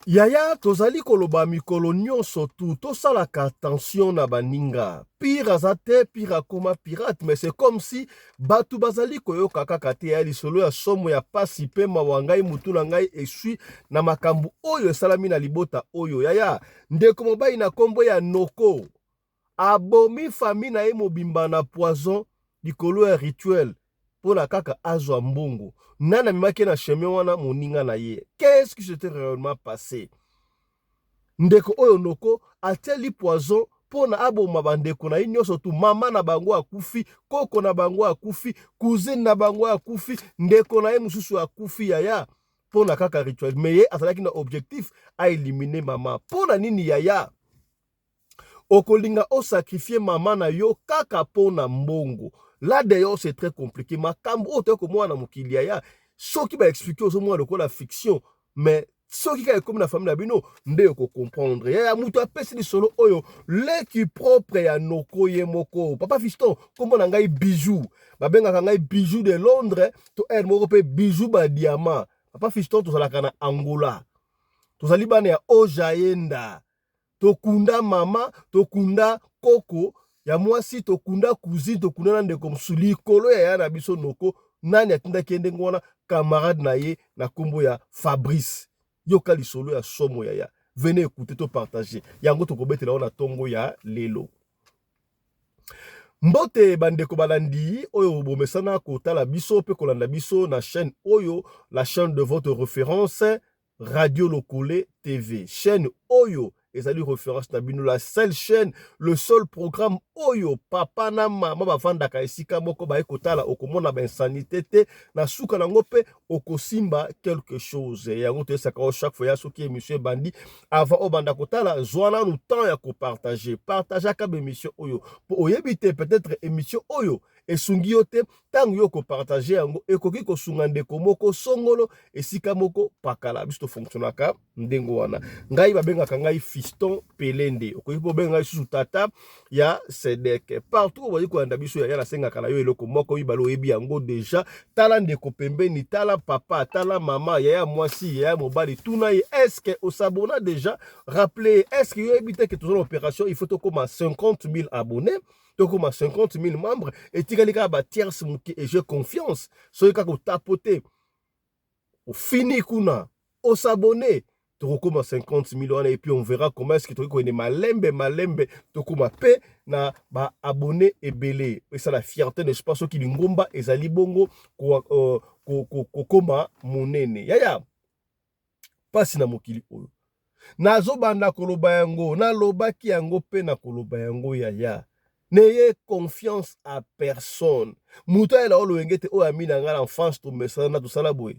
Yaya tozali koloba mikolo nyonso tu tosalaka attention na baninga. Pire azate, pire akoma pirate, mais c'est comme si batu bazali koyoka kaka te ya lisolo ya somo ya pasi pe mawa ngai mutu na ngai esui na makambu oyo esalami na libota oyo. Yaya ndeko mobali na kombo ya Noko abomi fami na ye mobimba na poison likolo ya rituel pona kaka azwa mbongo. Nana mimaki na chemin wana moninga na ye. Qu'est-ce qui s'était réellement passé? Ndeko oyo Noko ateli poison pona aboma bandeko na ye nyonso tu. Mama na bango akufi, koko na bango akufi, cousine na bango akufi, ndeko na ye mususu akufi yaya pona kaka rituel. Mais ye azalaki na objectif a éliminer mama. Pona nini yaya okolinga o sacrifier mama na yo kaka pona mbongo? Là d'ailleurs c'est très compliqué. Makambo oteko mwana mokili yaya soki ba expliquer aux mwana lokola fiction, mais soki ka comme na famille na bino nde ko comprendre. Yaya mutu apesi lisolo oyo leki propre ya Noko ye moko. Papa fiston kombo na ngai bijou. Babengaka ngai bijou de Londres to el moko pe bijou ba diamant. Papa fiston tozalaka na Angola. Tozali bana ya Ojaenda. Tokunda mama, tokunda koko ya mwasi, tokunda cousine, tokunda na ndeko msuli kolo ya na biso Noko. Nani atinda kende ngwana camarade na ye na kombo ya Fabrice. Yoka lisolo ya somo yaya. Venez écouter to partager. Yango tokobetela ona tongo ya lelo. Mbote bandeko balandi oyo bomesana kotala biso pe kolanda biso na chaîne oyo, la chaîne de votre référence Radio Lokole TV. Chaîne oyo ezali référence na bino, la seule chaîne, le seul programme oyo papa na mama bavandaka esika moko ba ekotala okomona ba insanité te na suka nango pe okosimba quelque chose. Yango te saka chaque fois ya soki émission bandi avant obanda kotala zwana nous temps ya ko partager ka émission oyo po oyebite peut-être émission oyo esungi yo te tango yo ko partager yango ekoki ko sunga ndeko moko songolo esika moko pakala biso fonctionnaka ndengo wana. Ngai babengaka ngai Fiston Pelende, okoki po benga susu tata ya Sedek. Partout okoki ko anda biso ya la senga kala yo eloko moko ibalo ebi yango déjà. Tala ndeko pembeni, tala papa, tala mama, yaya mwasi, yaya mobali, tuna ye est-ce que osabona déjà? Rappelez, est-ce que yo ebite que toujours l'opération il faut to comme 50 000 abonnés? Donc, comme 50 000 membres, et tikalika ba tierce muki, et j'ai confiance. Soyez kako tapoter, au fini kuna, au s'abonner, tu recommences 50 000 et puis on verra comment est-ce que tu connais malembe, tu commences pe na ba abonné et belé. Et ça la fierté n'est pas ce qui l'ingomba et zali bongo koma monene. Yaya, pasi na mokili oyo. Nazo banda koloba yango, na lobaki yango pe na koloba yango yaya. N'ayez confiance à personne. Mouta est là, le ngete o ami dans l'enfance, tout mais ça n'a tout ça la boue.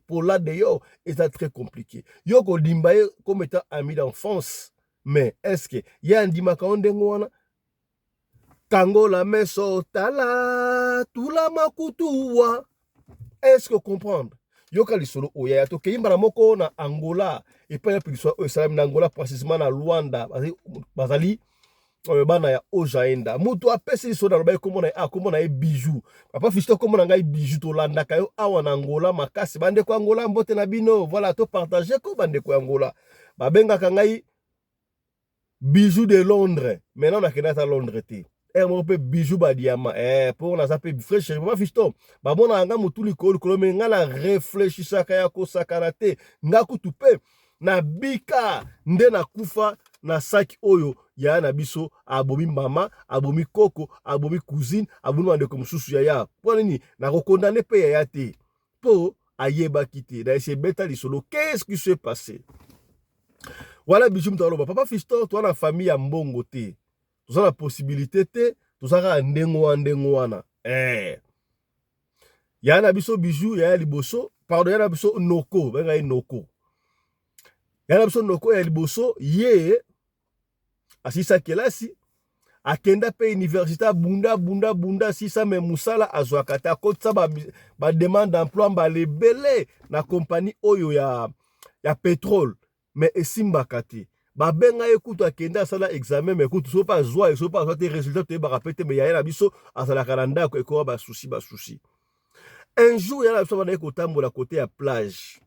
Pour là d'ailleurs, c'est très compliqué. Yo ko dimbaye comme étant ami d'enfance. Mais est-ce que y a un dimaka ondengwana? Tango la meso tala, tout la makutuwa. Est-ce que comprendre? Yo ka lisolo o ya to keyimba na moko na Angola et pas plus soit o salam na Angola précisément na Luanda bazali bana ya Ojaenda. Mutu apesi so na loba komona e bijou. Papa fisto komona ngai bijou to landa kayo awa na Angola makasi bande ko Angola mbote na bino. Voilà to partager ko bande ko Angola. Babenga ka ngai bijou de Londres. Maintenant na kenata Londres te. Mon pe bijou ba diamant. Pour na zape fresh papa fisto. Ba mona nga mutu likolo kolome nga na réfléchissa kaya ko sakanate. Nga kutupe na bika nde na kufa na saki oyo ya na biso abomi mama, abomi koko, abomi cousine, abomi ndeko mususu yaya. Po nini na kokondane pe yaya te. Po ayeba kite. Na ese beta lisolo. Qu'est-ce qui s'est passé? Voilà bijou mtaloba. Papa Fiston, toi na famille ya mbongo te. Toza la possibilité te, toza ka ndengo wana. Ya na biso bijou, ya liboso, pardon, ya na biso Noko, benga Noko. Ya na biso Noko ya liboso, ye asisa kelasi akenda pe université bunda sisa me musala azwakata kotsa ba demande d'emploi balebele na compagnie oyo ya pétrole mais esimbaka te babenga ekutu akenda sala examen mais ekutu so pas zwa te résultat te ba rapete mais ya na biso azalaka na ndako ekoba ba souci un jour ya na biso bana kotambola côté ya plage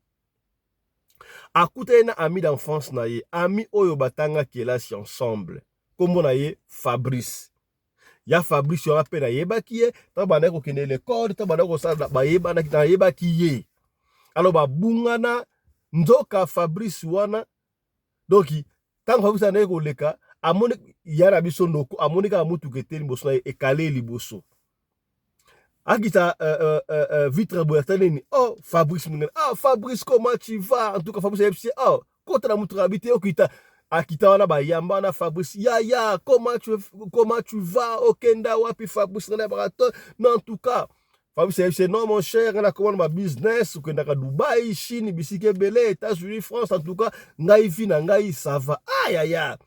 akuta ye na ami d'enfance na ye, ami oyo batanga kelasi ensemble, kombo na ye Fabrice. Ya Fabrice yo pe na yebaki ye, ta bana ko kende l'école, ta bana ko sala ba yebana na yebaki ye. Alors ba bungana nzoka Fabrice wana, donc tant Fabrice na ko leka, amoni yara biso ndoko, amoni ka mutu keteli boso na ekale liboso. Akita vitre boyatani, oh Fabrice mungana, ah Fabrice comment tu vas? En tout cas Fabrice FC, oh kota na mutu habité okita. Akita wana ba yamba na Fabrice, ya comment tu vas? Okenda wapi Fabrice na barato? Mais en tout cas Fabrice FC, non mon cher, on a commandé ma business, okenda ka Dubaï, Chine, bisike belé, États-Unis, France, en tout cas ngai vi na ngai ça va. Aya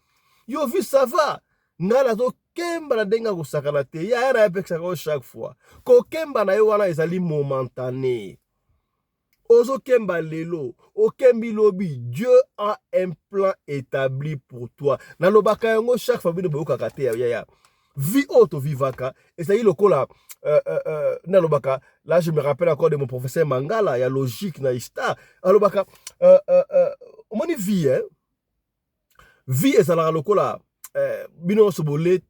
yo vi ça va. Ngala to kemba na denga ko sakana te, ya na peksa ko chaque fois. Ko kemba na yo wana ezali momentané. Ozo kemba lelo, o kembi lobi, Dieu a un plan établi pour toi. Na lobaka yango chaque fois bino boyoka kate ya. Vi auto vivaka, et ça y lokola na lobaka, là je me rappelle encore de mon professeur Mangala, ya logique na ista. Alobaka omoni vie hein. Vie ezala lokola bino so bolé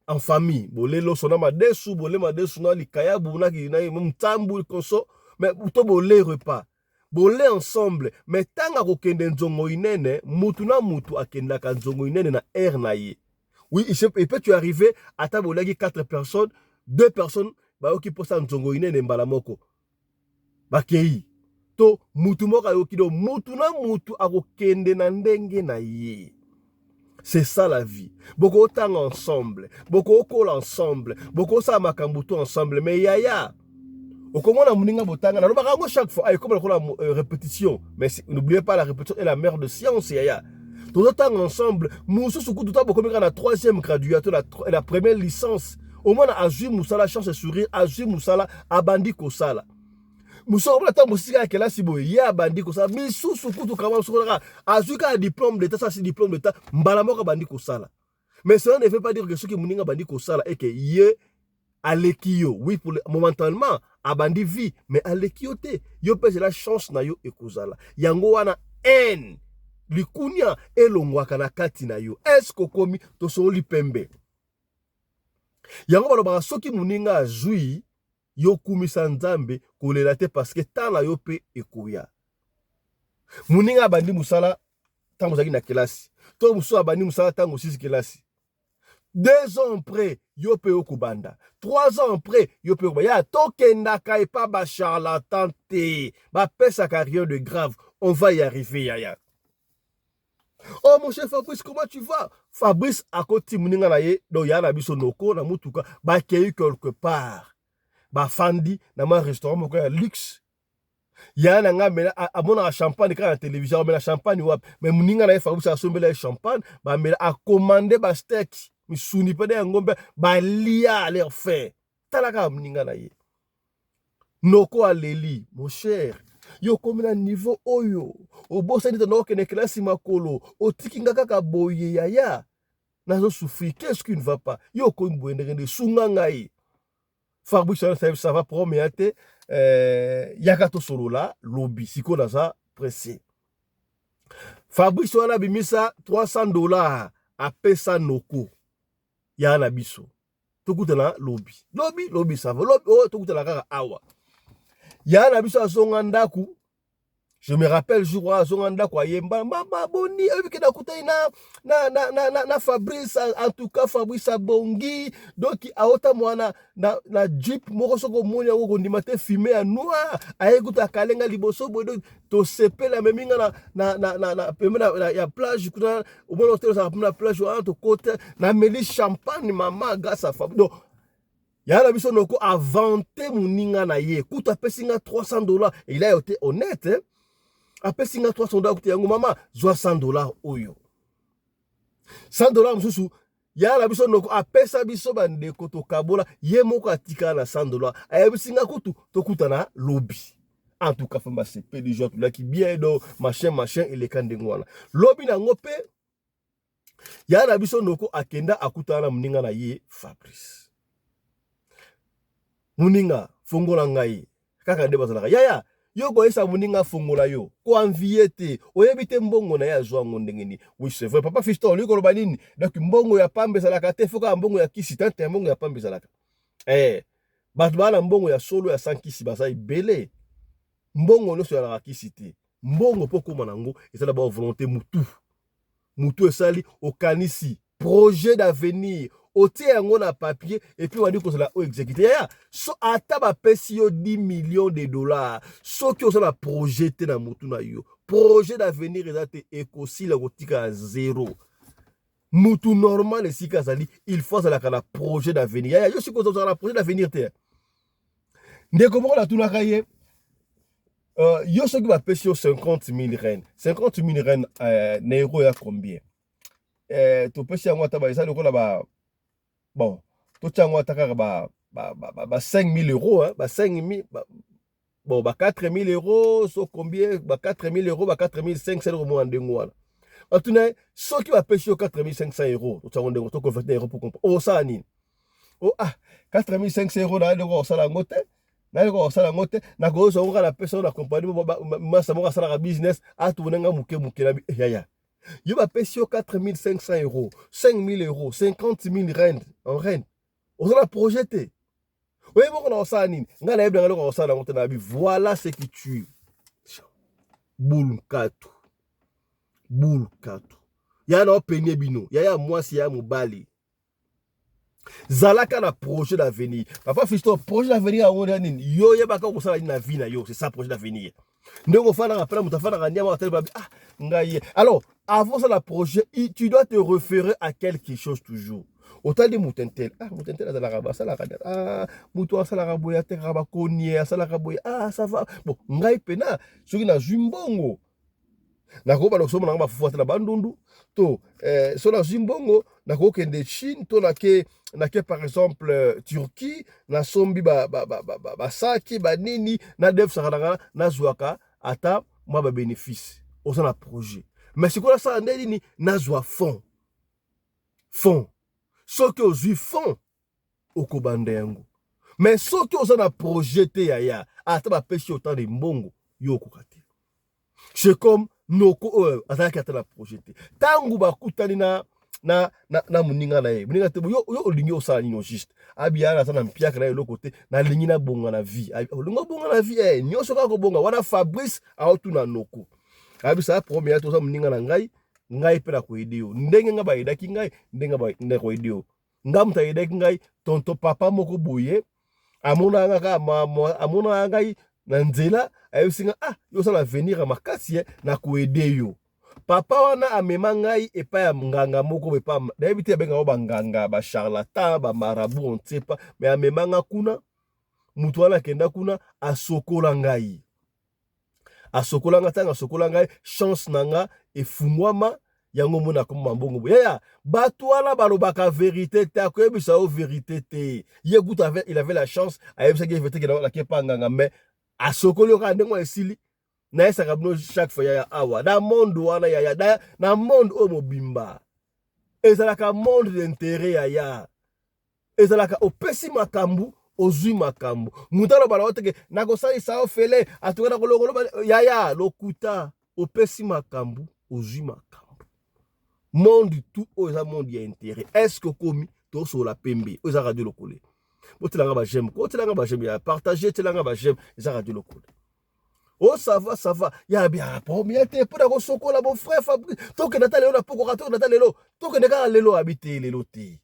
en famille, bolé lo sona madesu, bolé madesu na likaya buna ki na mtambu konso. Mais to bolé repas, bolé ensemble, mais tanga ko kende nzongo inene, mutu na mutu akenda ka nzongo inene na air na ye. Oui, il peut tu arriver à ta bolé 4 personnes, 2 personnes ba oki posa nzongo inene mbala moko. Bakei. To mutu moko ayoki do mutu na mutu akokende na ndenge na ye. C'est ça la vie. Beaucoup autant ensemble, beaucoup au ensemble, beaucoup ça makambuto ensemble, mais yaya. Au comment la mouninga botanga, na lobarango chaque fois, ay comme la répétition, mais n'oubliez pas la répétition est la mère de science yaya. Tout autant ensemble, moussou soukou tout beaucoup comme la 3e graduateur, la première licence. Au moins Azui Moussala chance de sourire, Azui Moussala abandi kosala. Moussa on attend musika kela sibo ya bandi kosala, misou soukou tout comment soukora. Azui ka diplôme d'état, ça c'est diplôme d'état, mbala moko bandi kosala. Mais cela ne veut pas dire que ceux qui mouninga bandi kosala et que ye alekio, oui, pour momentanément, abandi vie, mais alekio te, yo pèse la chance na yo ekozala. Yango wana en, likunya elongwaka na kati na yo. Est-ce komi to soli pembe? Yango balobaka soki muninga azui, yo kumisa nzambe kolela te parce que tala yo pe ekoya. Muninga abandi musala tango zaki na kelasi. To muso abandi musala tango sisi kelasi. 2 ans après, yo pe okubanda. 3 ans après, yo pe okubanda. Ya tokenda kai pa ba charlatan te. Ba pesa rien de grave. On va y arriver, yaya. Oh mon cher Fabrice, comment tu vas? Fabrice a koti muninga na ye, do ya na biso noko na mutuka, ba kei quelque part. Ba fandi na ma restaurant moko ya luxe. Ya na nga mena abona champagne ka na télévision, mena champagne wap. Mais muninga na ye Fabrice a sombela champagne, ba mena a commander ba steak. Misuni pede ngombe ba lia leur fait. Talaka muninga na ye. Noko aleli, mon cher. Yo comme na niveau oyo. Obosa nita no kene klasi makolo. Otikinga kaka boye yaya. Nazo souffrir. Qu'est-ce qui ne va pas? Yo comme boendende sunga ngai. Fabrice ça va promeate yakato solo la lobby siko naza pressé. Fabrice wana bimisa $300 a pesa noko. Ya na biso. Tokutela lobby. Lobby ça va. Lobby oh tokutela kaka awa. Ya na biso azonga ndaku. Je me rappelle jour azonga ndaku ayemba mama boni avec na kutai na Fabrice en tout cas Fabrice abongi donc aota mwana na jeep moko soko monya ko ndimate fumé à noir ayekuta kalenga liboso bodo to sepela meminga na pemena ya plage kuna au moins hôtel ça na plage en to côté na meli champagne mama grâce à Fabrice. Ya la biso noko avanté muninga na ye kuta pesinga $300 et il a été honnête hein? Après singa $300 kuti yango mama zwa $100 oyo $100 mususu ya la biso noko apesa biso bandeko to kabola ye moko atika na $100 ayabisinga kutu tokuta na lobby. En tout cas famba c'est peu de gens là qui bien do machin et les kandengwana lobby na ngope ya la biso noko akenda akuta na muninga na ye Fabrice. Muninga fongola ngai kaka nde bazalaka yaya Yo ko esa muninga fongola yo. Ko enviete. Oyebite mbongo na ya zwa ngondengeni. Oui, c'est vrai. Papa Fiston, lui ko lobanini. Donc mbongo ya pambe zalaka te foka mbongo ya kisi tante mbongo ya pambe zalaka. Batu bana mbongo ya solo ya sankisi basa ibele. Mbongo no so ya kisi te. Mbongo poko manango ezala ba volonté mutu. Mutu esali okanisi projet d'avenir. Otie yango na papier et puis wadi kozala o exécuter. Ya so ata ba pesi yo 10 millions de dollars. So ki osala projeté na mutu na yo. Projet d'avenir ezate ekosila kotika zéro. Mutu normal esika zali, il faut la projet d'avenir. Ya yo siko osala projet d'avenir te. Ndeko moko la tunaka ye. Yo soki ba pesi yo 50 000 rennes. 50 000 rennes na euro ya combien? To pesi yango ata ba ezali lokola ba bon, to tiango ata kaka ba 5 000 euros, hein, ba 5 000 bon, ba 4 000 euros, so combien? Ba 4 000 euros, ba 4 500 euros mo ndengo wana. Atuna soki ba pesi yo 4 500 euros, to tiango ndengo to convertir euros pour comprendre. Oh ça ni. Oh 4 500 euros na ndengo osala ngote. Na ko osala ngote na ko zo nga la pesa na compagnie masa mo sala business atunanga muke na yaya. Yo ba pesi yo 4 500 euros, 5 000 euros, 50 000 rennes en rennes. Osala projeté. Oui, bon, on a ça, voilà ce qui tue. Boule 4. Boule 4. Y'a un peigné bino. Y'a moi si y'a mon bali. Zalaka na projet d'avenir. Papa Fiston, projet d'avenir, yo y'a pas comme ça na vie na yo, c'est ça projet d'avenir. Donc on rappelle alors, avant ça, la projet, tu dois te référer à quelque chose toujours. Autant de Moutentel. Moutentel a la rabat, ça la rabat. Moutoua, ça la raboya, te rabakonia, ça la raboya. Ça va. Bon, ngai pena, ce qui n'a jumbongo. Nako ba lokso na ba fufuata na bandundu. To, so na jumbongo, nako kende Chine, to nake par exemple Turquie, na sombi ba saki, ba nini, na def saranga, na zwaka, ata, moi ba bénéfice. Au sein projet. Mais c'est quoi ça, ni na zwa fond. Fond. Ce que aux fond, au kobandengo. Mais ce que aux a projeté yaya, ata ba pêche autant de mbongo, yo kokate. C'est comme noko azaki ata la projeté. Tangu ba kutani na muninga na ye. Muninga te yo olingi osala nino juste. Abia na sana mpiaka na yo côté na lingi na bonga na vie. Olingo bonga na vie nyoso ka ko bonga wana Fabrice autu na noko. Abisa premier to sa muninga na ngai pe na ko ideo. Ndenge nga ba idaki ngai, ndenge ba ndenge ko ideo. Ngam ta idaki ngai tonto papa moko boye. Amona nga amona ngai na nzela ayosinga yo sala venir makasi na ko ideo. Papa wana amema ngai epa ya nganga moko bepa debite benga o banganga ba charlatan ba marabout on sait pas mais amema nga kuna mutu wana kenda kuna asokola ngai tanga asokola ngai chance nanga efungwama yango mona ko mambongo yaya batu wana balobaka vérité te akoyebisa o vérité te ye guta il avait la chance ayebisa ke vérité ke na kepa nganga mais asokoli ka ndengo esili na esaka bino chaque fois yaya awa na monde wana yaya na monde o mobimba ezalaka monde d'intérêt yaya ezalaka opesi makambu ozwi makambu mutalo bala oteke nakosalisa ofele atukana kolokolo yaya lokuta opesi makambu ozwi makambu monde tout oza monde ya intérêt est-ce que komi to so la pembe oza radio lokole botelanga ba j'aime ko telanga ba j'aime ya partager telanga ba j'aime eza radio lokole. Oh, ça va. Ya bien, premier te pour la sokola mon frère Fabrice. Toke nata lelo na poko rato nata lelo. Toke neka lelo habité lelo te.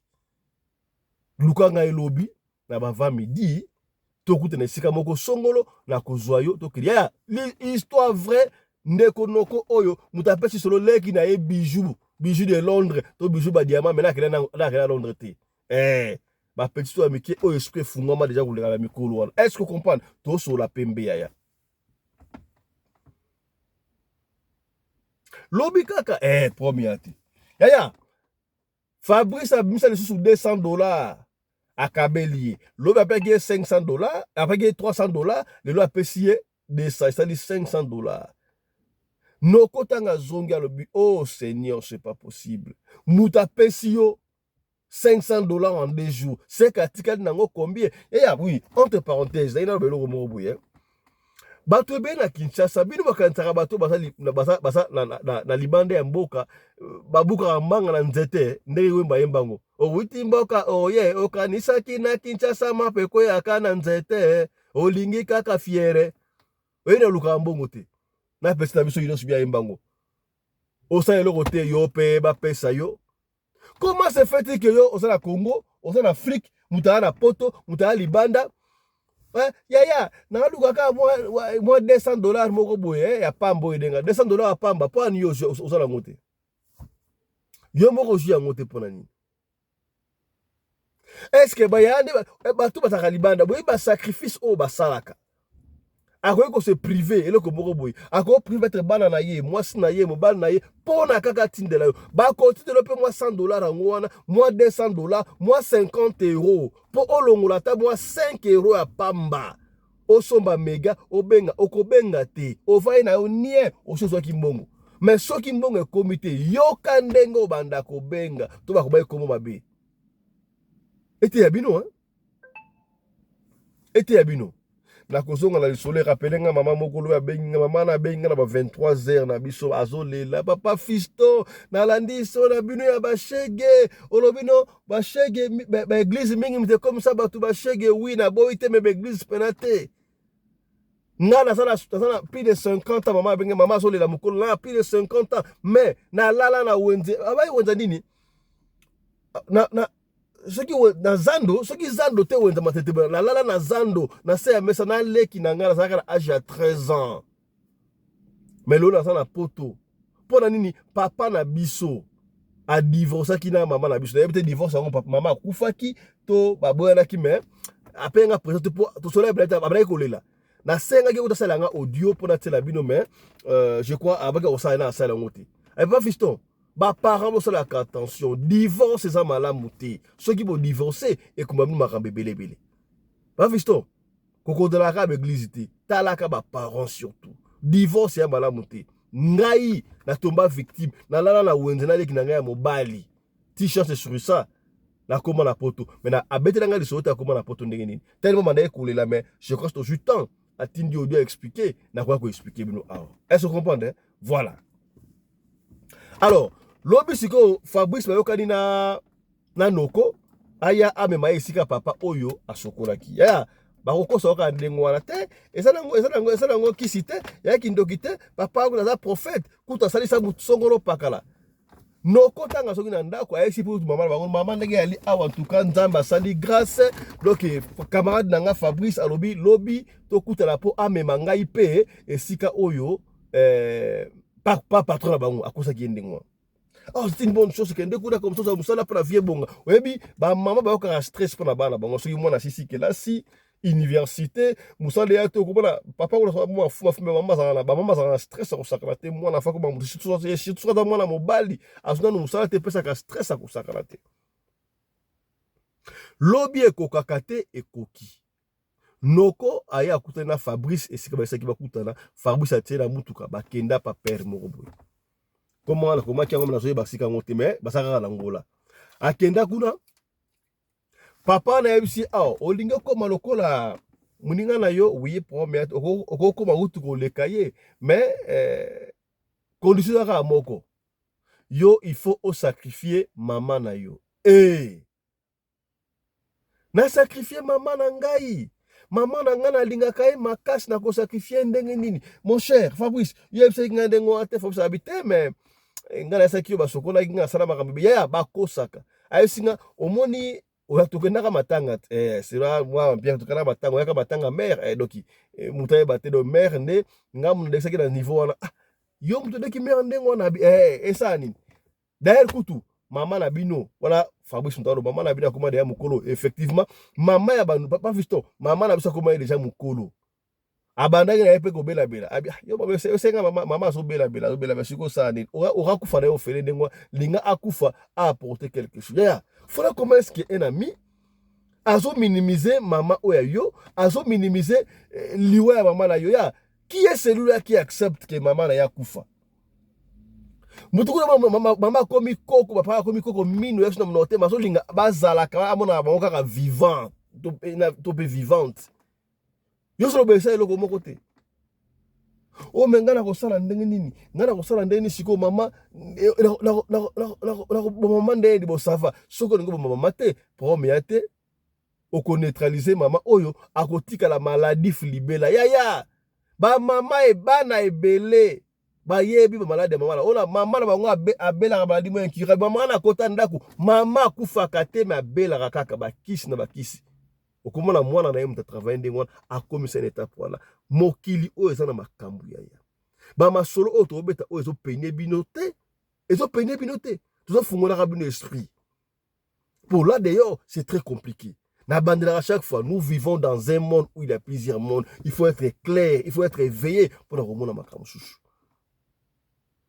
Lukanga elobi na ba va midi. Toku tene sika moko songolo na kozwayo toke ya histoire vraie ndeko noko oyo mutapesi solo leki na e bijou de Londres to bijou ba diamant mais na Londres te. Ba petit to amiki oyo esprit fungoma déjà kulenga na mikolo wana. Est-ce que comprendre to so la pembe ya. Lobi kaka, premier ati. Yaya, Fabrice a mis ça sous $200 à Kabelie. Lobi a payé $500, a payé $300, le lo a payé c'est-à-dire $500. Noko tanga zongi a lobi, oh Seigneur, c'est pas possible. Mouta pesio $500 en 2 jours. C'est katika nango combien? Yaya, oui, entre parenthèses, il y a un belo remorbu, bato ebe na Kinshasa bino bakanisaka bato na libanda ya mboka babukaka mbanga na nzete ndenge wemba yembango owuti mboka oye okanisaki na Kinshasa mape koyaka na nzete olingi kaka fiere oye na luka mbongo te na pesi na biso yinoso bia yembango osala eloko te yo pe bapesa yo. Comment se fait que yo osala Congo osala na Afrique mutala na poto mutala libanda yaya na luka ka moi $200 moko boye ya pamba oyedenga $200 ya pamba po ani yo osala ngote yo moko ozwi yango te mpo na nini. Eske bayande bato basaka libanda boye basacrifice oyo basalaka akoki kose prive eloko moko boye akoki prive bana na ye mwasi na ye mobali na ye mpo na kaka tindela yo bakotindela mpe mwa $100 yango wana mwa $200 mwa €50 mpo olongola ata mwa €5 ya pamba osomba mega obenga okobenga te ovai na yo nie osi ozwaki mbongo mais soki mbongo ekomi te yoka ndenge obanda kobenga to bakobai komo mabe ete ya bino ete ya bino na kozonga na lisolo rapelenga mama mokolo ya benga mama na benga na ba 23h na biso azolela papa Fisto na landiso na bino ya bashege olobino bashege ba église mingi mte comme ça batu bashege oui na boy te me ba église penate ngana sana plus de 50 ans mama benga mama azolela mokolo na plus de 50 ans mais na lala na wenze abai wenza nini na soki na zando soki zando te wenza matete na lala na zando na se ya mesa na leki na ngana saka na âge ya 13 ans mais lona sana poto pona nini papa na biso a divorcaki na mama na biso na yebite divorce yango papa mama akufaki to baboyanaki mais apenga présente po to sola blata abraki kolela na senga ki utasala nga audio pona tela bino mais je crois avec osala na sala ngote et pas fiston ba parents mo sala attention divorce eza malamu te soki bo divorcer et kuma bino makambe belebele ba fiston koko de la rab église te talaka ba parents surtout divorce ya malamu te ngai na tomba victime na lala na wenze na leki na ngai ya mobali t-shirt sur ça na koma na poto mais na abete nga lisolo ta koma na poto ndenge nini tellement mandaye kolela mais je crois que je temps atindi audio expliquer na quoi ko expliquer bino awa est-ce que vous comprenez voilà. Alors lobi siko Fabrice bayokani na noko aya amema esika papa oyo asokolaki ya bakokosa oka ndengo wana te eza nango kisi te ya kindoki te papa ako naza prophète kuta salisa mutsongolo pakala noko tanga soki na ndako ayesi pour mama bango mama ndenge ali awa en tout cas nzambe asali grâce donc camarade nanga Fabrice alobi lobi to kuta la po amema ngai pe esika oyo pas patron na bango akosa ki ndengo. Oh, c'est une bonne chose que ndeko comme ça musala pour la vie bonga webi ba mama ba ka stress pour na bana bango soki mwana sisi ke la si université musala ya to ko papa ko mo fuma mama za ba mama za stress ko sakala te mwana fa ko ba mutu surtout da mwana mobali azuna no musala te pesa ka stress ko sakala te lobi ekokaka te ekoki noko aya kutana Fabrice esika ba saki ba kutana Fabrice atela mutuka bakenda pa père moko boy comment la comment kiango na zoye basika ngote mais basaka na ngola akenda kuna papa na yebisi aw olinga koma lokola muninga na yo oui premier okokoma utu ko lekaye mais condition ka moko yo il faut au sacrifier maman na yo na sacrifier maman na ngai maman na ngana linga kai makasi na ko sacrifier ndenge nini mon cher Fabrice yebisa ngande ngo ate Fabrice habite mais ngana saki basokola nginga sala makambe ya bakosaka ayesinga omoni oyatokendaka matanga sera moi bien tokana matanga oyaka matanga mère doki mutaye bate do mère nde ngamu ndesaki na niveau wana yo mutu deki mère ndengo na esani d'ailleurs kutu mama na bino wala Fabrice Mutalo mama na bino koma déjà mukolo effectivement mama ya banu papa Fisto mama na biso koma déjà mukolo abandaki na yepe ko bela bela yo ba senga mama so bela bela siko sani ora kufa na yo fele ndengwa linga akufa a apporter quelque chose ya faudra comment est-ce que un ami azo minimiser mama oya yo azo minimiser liwa ya mama na yo ya qui est celui-là qui accepte que mama na ya kufa mutuku mama komi koko papa komi koko mino yesu na mnote maso linga bazala ka amona bango kaka vivant to pe vivante yo solo besa eloko moko te Oh mais ngana ko sala ndenge nini ngana ko sala ndenge siko mama la mama ndenge bo sava soko ngo mama te premier te oko neutraliser mama oyo akotika la maladie flibela ya ba mama e bana ebele ba yebi ba malade mama la ona mama na bango abela ka maladie mo nkira mama na kota ndako mama kufaka te me abela kaka ba kisi na ba kisi okomona mwana na ye muta travailler ndenge wana akomisa na étape wana mokili oyo eza na makambo ya ba masolo oyo tobeta oyo ezo peine bino te tozo fungola bino esprit pour là d'ailleurs c'est très compliqué. À chaque fois, nous vivons dans un monde où il y a plusieurs mondes. Il faut être clair, il faut être éveillé pour nous remonter à ma camusouche.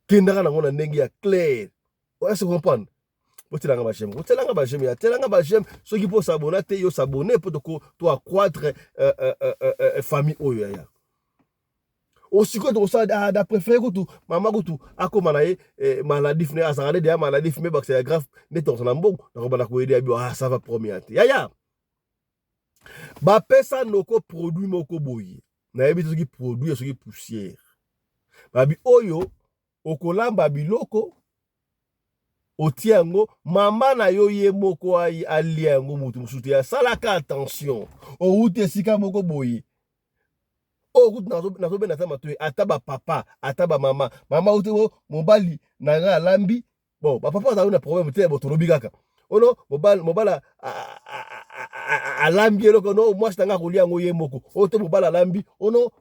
Kendara na ngona nengi ya clair. Est-ce que vous comprenez? Otelanga ba j'aime. Ceux qui peuvent s'abonner, yo s'abonner pour to accroître famille oyo ya. Aussi que tu ça d'après faire tout maman tout akoma na maladie fne azarade de maladie fme ba c'est grave net on na mbongo na ko bana ko aider ah ça va premier ya. Ba pesa noko produit moko boye na yebi soki produit soki poussière babi oyo okolamba biloko otiango mama na yo ye moko ai aliango mutu musuti ya salaka attention o ute sika moko boye o kutu nazo bena ta matoye ataba papa ataba mama ute mobali na nga lambi bon ba papa za na problème te botolobi kaka ono mobala alambi eloko no moi tanga kolia ngo ye moko oto mobala alambi ono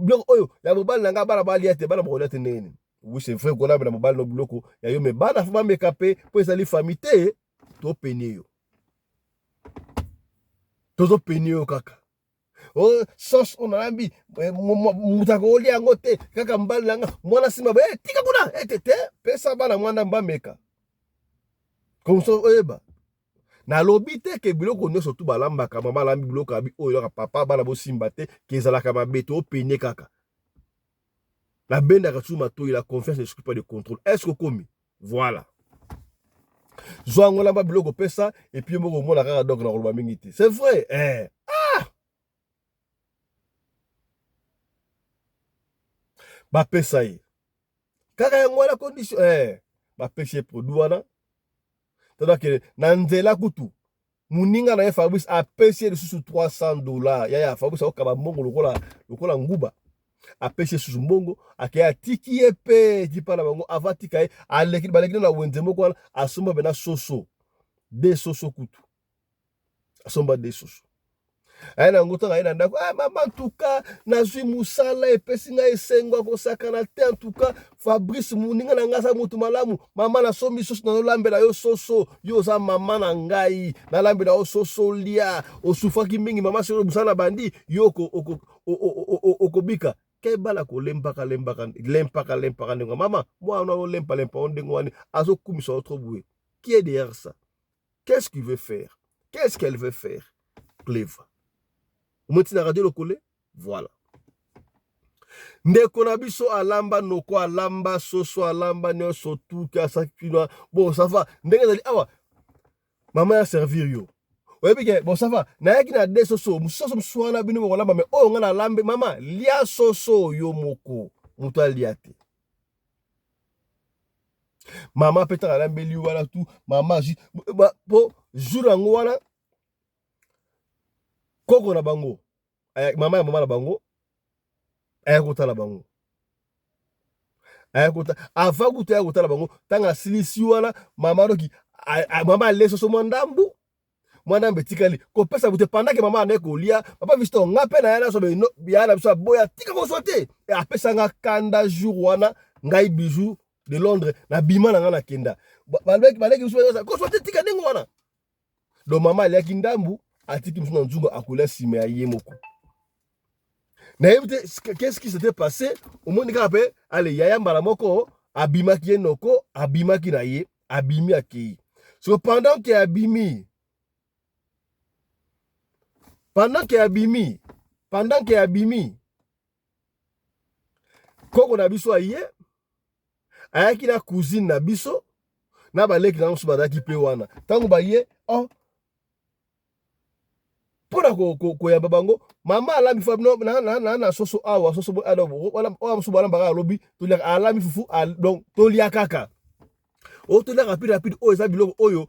biloko oyo ya mobali nanga bana balia te bana bolia te nene oui c'est vrai qu'on a na mobali no biloko ya yo me bana fama mekape po ezali famille te to penie yo tozo penie yo kaka oh sauce on alambi mutako olia ngo te kaka mbali nanga mwana sima tika kuna tete pesa bana mwana mbameka comme ça oyeba na lobi te ke biloko nyonso tu balambaka mama lambi biloko abi oyo papa bana bo simba te ke ezalaka mabeto opene kaka la benda ka tsuma to la confiance ne s'occupe pas de contrôle est-ce que comme voilà zoango lamba biloko pesa et puis moko mona kaka donc na koloba mingi te c'est vrai ba pesa yi kaka yango la condition ba pesa produit wana que na nzela kutu muninga na Fabrice a payé de sous $300 ya Fabrice okaba mbongo lokola nguba a payé sous mbongo akaya tiki epe dipana bango avatika aleki baleki na wenzemo kwa asomba bena soso de soso kutu asomba de soso aina ngota aina ndako mama tuka nazwi musala epesinga esengwa kosakana te en tout cas Fabrice muninga na ngasa mutu malamu mama na sombi soso na lambela yo soso yo za mama na ngai na lambela yo soso lia osufaki mingi mama sero musala bandi yoko okobika kebala ko lempaka ndengo mama moi on lempa ondengo wani azo kumisa autre boué qui est derrière ça qu'est-ce qu'il veut faire qu'est-ce qu'elle veut faire Clever Moti na radio lokole voilà ndeko na biso alamba noko alamba soso alamba nyoso tuka sakina bon ça va ndenge zali awa mama ya servir yo oyebike bon ça va na yaki na de soso musoso mswana bino ko lamba me o ngana lambe mama lia soso yo moko muto alia te mama peta lambe li wala tout mama po jour ngo wana koko na bango mama ya mama na bango ayakota la bango ayakota avant kuta ayakota la bango tanga silisi wana mama roki mama leso so mwandambu tikali ko pesa bute pendant mama ane ko lia papa visto ngape na yana so be no biana biso boya tika ko sote e apesa nga kanda jour wana ngai bijou de Londres na bima na nga na kenda baleki biso ko sote tika dengo wana do mama le kindambu atiki msuna nzungu akula sime ya yemoko. Qu'est-ce qui s'était passé? Au monde kapé, allez, yaya mbalamoko, abimaki noko, abimaki na ye, abimi aki. So pendant qu'il abimi, koko na biso aye, ayaki na cousine na biso, na baleki na msu badaki pe wana. Tango ba ye, oh, pona ko ya babango mama ala mi famno na soso awa soso ala wala msuba lamba lobi to lia ala mi fufu donc to lia kaka o to lia rapide o eza biloko oyo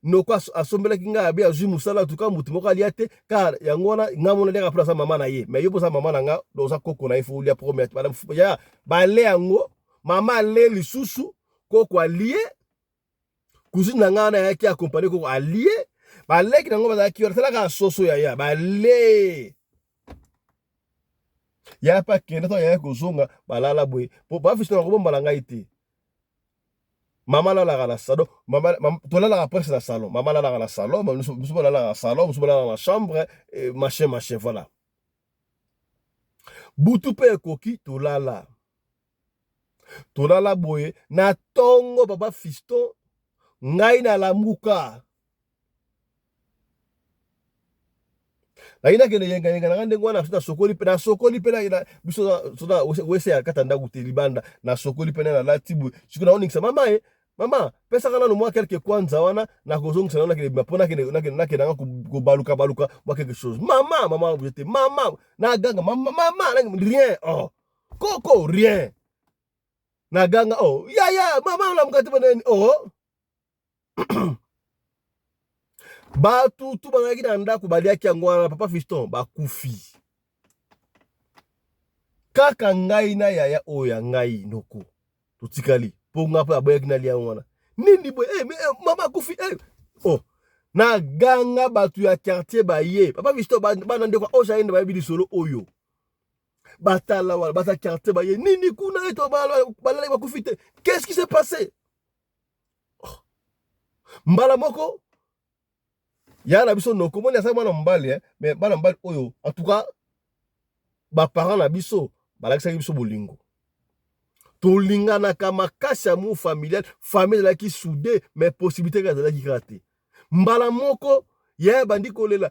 no kwa asombela kinga abi azwi musala tuka mutu moko aliate car yangona ngamona lia kapula sa mama na ye mais yo posa mama na nga doza koko na ifu lia premier madame fufu ya ba le yango mama le lisusu koko alie cousine nga na yaki accompagner koko alie baleki nango bazaki wala soso ya bale ya pa kende to ya kozonga balala boye po ba fisto na kobomba la ngai te mama la na salon mama to la presse na salon mama la na salon musuba la na salon musuba la na chambre machin voilà butu pe koki to lala boye na tongo baba fisto ngai na lamuka na ina kene yenga na ngande ngwana na sokoli pe na biso soda wese ya katanda kutelibanda na sokoli pe na latibu sikuna onikisa mama pesa kana no mwa quelque kwanza wana na kozongisa na kene mapona kene na ko baluka mwa quelque chose mama j'étais mama na ganga mama rien oh koko rien na ganga oh ya mama la mkati bana oh batu tu bangaki na ndako baliaki yango wana papa fiston bakufi kaka ngai na yaya oya ngai noko tutikali ponga pa aboyaki na lia wana nini boy mama kufi oh na ganga batu ya quartier baye papa fiston bana ndeko osha ende bayebili solo oyo batala wala bata quartier baye nini kuna eto balala bakufi te qu'est-ce qui s'est passé oh. Mbala moko yana biso no komoni asa mwana mbali mais bana mbali oyo en tout cas ba parents na biso balakisa biso bolingo to lingana kama kasha mu familial famille la ki soudé mais possibilité ka zala ki raté mbala moko ya bandi kolela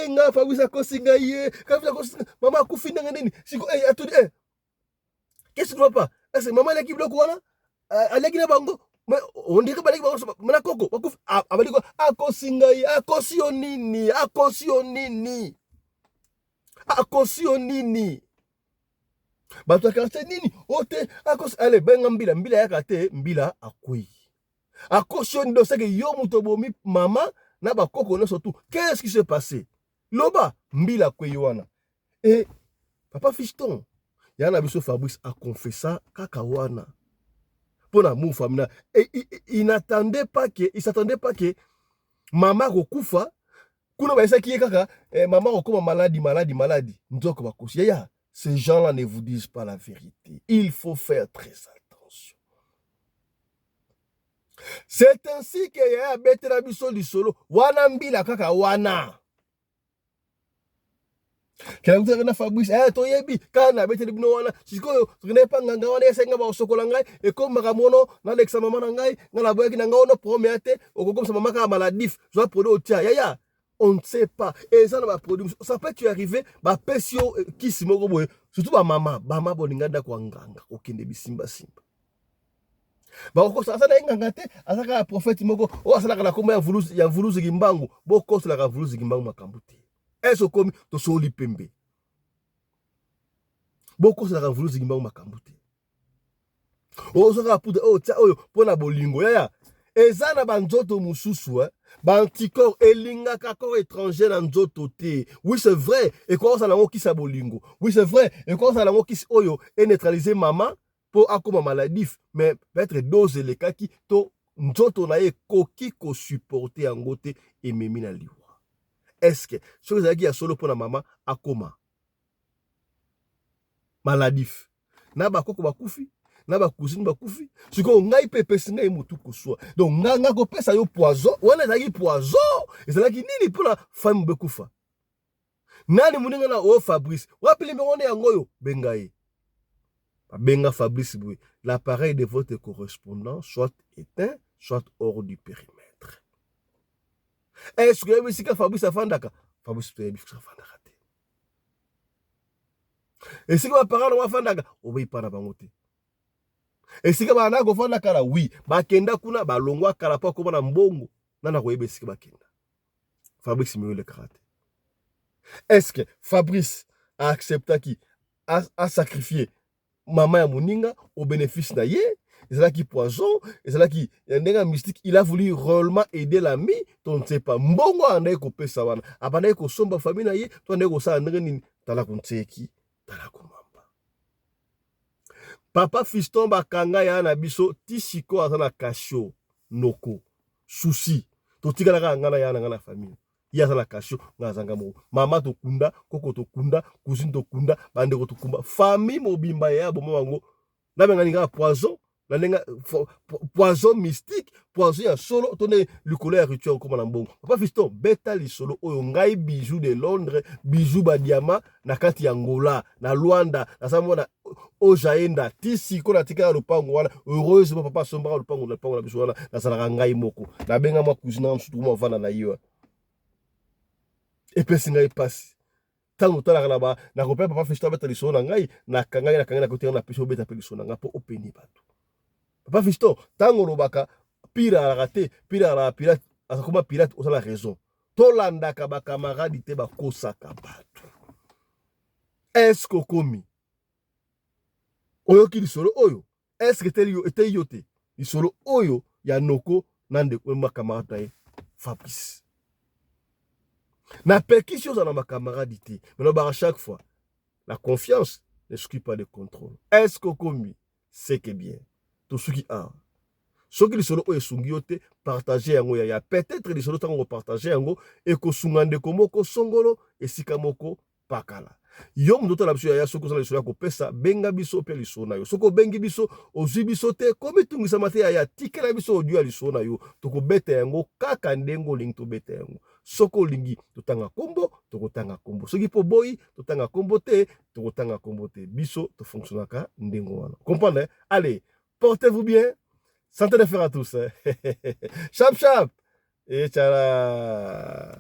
nga fabisa kosinga ye kafisa kosinga mama kufinda nini siko atudi qu'est-ce que tu vois pas est-ce maman la ki bloko wana aleki na bango mais on dirait baleki bango mana koko bakufi abaliko akosinga ye akosio nini bato akarte nini ote akos ale benga mbila yakate mbila akui akosio ndo seke yo muto bomi mama na bakoko no surtout qu'est-ce qui s'est passé loba mbila kwe wana et papa fiston yana biso Fabrice a confessé kaka wana pona mu famina et il s'attendait pas que maman kokufa kuna ba ki kaka maman okoma maladie nzoko bakosi ya ces gens-là ne vous disent pas la vérité. Il faut faire très attention. C'est ainsi que ya betela biso lisolo wana mbila kaka wana kila mtu na Fabrice to yebi kana beteli bino wana sikoyo tukine pa nganga wana esenga ba sokola ngai e comme makamono na Alexa mama na ngai ngala boyaki na ngao no proméate okokomsa mama ka maladif zo produit tia ya on ne sait pas et ça va produire ça peut tu arriver ba pesio kisi moko boye surtout ba mama bolinga nda kwa nganga okende bisimba simba ba ko ça na nganga te asaka prophète moko o asala kana komba ya vuluzi kimbangu boko sala ka vuluzi kimbangu makambuti eso komi to soli pembe boko sala ka vuluzi kimbangu makambuti o soka pude o tia oyo pona bolingo ya ezana banzoto mususu banticorps elingaka corps étranger na nzoto te oui c'est vrai et quoi ça lango kisa bolingo oui c'est vrai et quoi ça lango kisi oyo et neutraliser maman pour akoma maladif mais peut-être dose le kaki to nzoto na ye koki ko supporter yango te ememi na liwa est-ce que ce que ya solo pour na maman akoma maladif na bakoko bakufi na ba cousine bakufi siko ngai pepe singa mutu kuswa donc nganga ko pesa yo poison wana zaki poison ezalaki nini pula femme bekufa nani muninga na o Fabrice wapili mbonde yango yo bengaye benga Fabrice boui l'appareil de votre correspondant soit éteint soit hors du périmètre est-ce que bisika Fabrice afandaka Fabrice to bisika afandaka te et sika ba parents afandaka obi pana bangote et si ka bana ko fanda kala oui bakenda kuna balongwa kala pa ko na mbongo nana ko yebe sika bakenda Fabrice miyo le karate Est-ce que Fabrice a accepté qui a sacrifié maman ya moninga au bénéfice na ye? C'est là qui poison, et c'est là qui un mystique, il a voulu réellement aider l'ami, on ne sait pas. Mbongo anaye ko pesa wana, abanaye ko somba famille na ye, to anaye ko sa ndenge nini, tala kunseki, tala kumamba. Papa fiston bakanga ya na biso tisiko azana kasho noko souci. To tika la ngana ya na famille. Ya za la kasho ngazanga mo. Mama to kunda, koko to kunda, cousine to kunda, bande ko to kumba. Famille mobimba ya bomo wango. Na benga ninga poison. La nenga poison mystique, poison ya solo, tonne likolo ya rituel comme na mbongo. Papa fiston beta li solo oyo ngai bijou de Londres, bijou ba diamant na kati ya Angola, na Luanda, na samona ojaenda tisi ko na tika ya lupango wana heureusement papa sombaka lupango na biso wana na salaka ngai moko. Na benga mwa cousine na msutu mo vana na yo. Epesi ngai pasi. Tango tala na ba na kopela papa fiston beta li solo na ngai na kangai na kote na peso beta pe li solo na nga po openi bato. Papa fiston, tango lobaka, pire à la raté, pire à la pirate, à comment pirate, on a la raison. Tolanda kaba camarade te ba kosaka bato. Est-ce que komi? Oyo ki lisolo oyo? Est-ce que te yote? Lisolo oyo ya noko nande ma camarade Fabrice. Na peki chose na ma camarade te. Mais à chaque fois, la confiance n'exclut pas de contrôle. Est-ce que komi? C'est que bien. Tout ce qui a. Ce qui sont esungi yote partager yango ya peut-être les solo tango partager yango et ko sungande ko moko songolo et sikamoko pakala. Yo mdoto la biso ya soko za lisolo ko pesa benga biso pe lisolo na yo. Soko bengi biso ozwi biso te comme tungisa mate ya tikela biso odu ya lisolo na yo. Toko beta yango kaka ndengo ling to beta yango. Soko lingi totanga kombo tokotanga kombo. Soki po boyi totanga kombo te tokotanga kombo te. Biso to fonctionnaka ndengo wana. Comprenez? Allez, portez-vous bien. Santé de fer à tous. Chap chap. Et tchala.